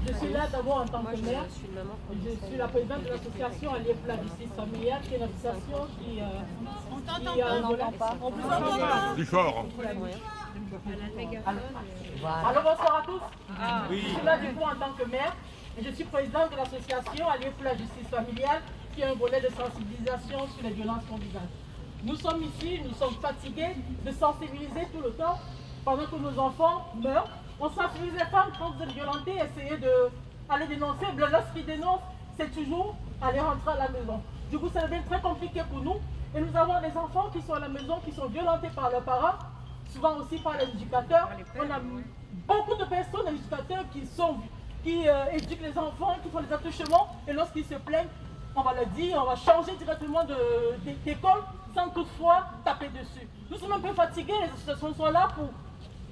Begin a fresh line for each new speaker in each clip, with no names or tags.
Je suis là d'abord en tant que mère. Je suis la présidente de l'association Alliés pour la justice familiale, qui est une association qui
Du fort.
Alors bonsoir à tous. Je suis là du coup en tant que mère. Et je suis présidente de l'association Alliés pour la justice familiale, qui est un volet de sensibilisation sur les violences conjugales. Nous sommes ici, nous sommes fatigués de sensibiliser tout le temps pendant que nos enfants meurent. On sensibilise les femmes quand vous êtes violentées, essayez d'aller dénoncer. Lorsqu'ils dénoncent, c'est toujours aller rentrer à la maison. Du coup, ça devient très compliqué pour nous. Et nous avons des enfants qui sont à la maison, qui sont violentés par leurs parents, souvent aussi par les éducateurs. On a beaucoup de personnes, des éducateurs qui éduquent les enfants, qui font des attouchements. Et lorsqu'ils se plaignent, on va le dire, on va changer directement d'école sans toutefois taper dessus. Nous sommes un peu fatigués, les associations sont là pour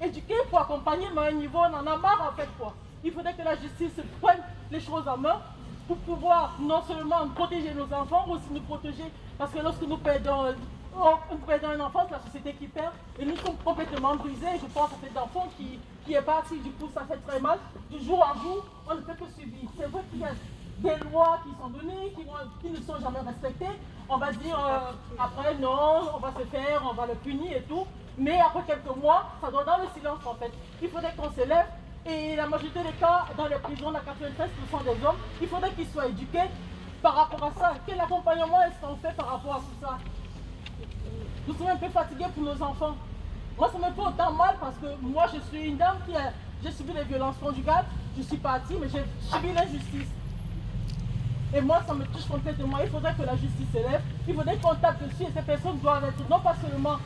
éduquer, pour accompagner, mais à un niveau, on en a marre en fait quoi. Il faudrait que la justice prenne les choses en main pour pouvoir non seulement protéger nos enfants, mais aussi nous protéger, parce que lorsque nous perdons un enfant, c'est la société qui perd, et nous sommes complètement brisés. Je pense à cet enfant qui est parti, du coup ça fait très mal. Du jour en jour, on ne peut que subir. C'est vrai qu'il y a des lois qui sont données, qui ne sont jamais respectées. On va dire après non, on va se faire, on va le punir et tout. Mais après quelques mois, ça doit dans le silence en fait. Il faudrait qu'on s'élève. Et la majorité des cas, dans les prisons, la 93% des hommes, il faudrait qu'ils soient éduqués par rapport à ça. Quel accompagnement est-ce qu'on fait par rapport à tout ça? Nous sommes un peu fatigués pour nos enfants. Moi, ça me fait autant mal parce que moi, je suis une dame j'ai subi les violences conjugales. Je suis partie, mais j'ai subi l'injustice. Et moi, ça me touche complètement. Il faudrait que la justice s'élève. Il faudrait qu'on tape dessus et ces personnes doivent être non pas seulement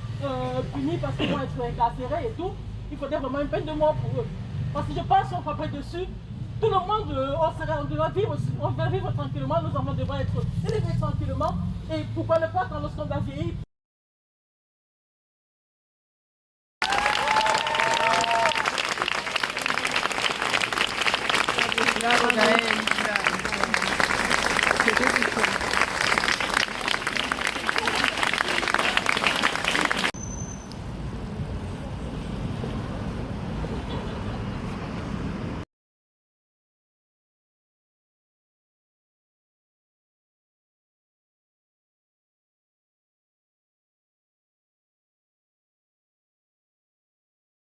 punies parce qu'ils vont être incarcérés et tout. Il faudrait vraiment une peine de mort pour eux. Parce que je pense qu'on frapperait dessus. Tout le monde, on va vivre tranquillement. Nos enfants devraient être élevés tranquillement. Et pourquoi ne pas quand lorsqu'on va vieillir.
Obrigado, Gael.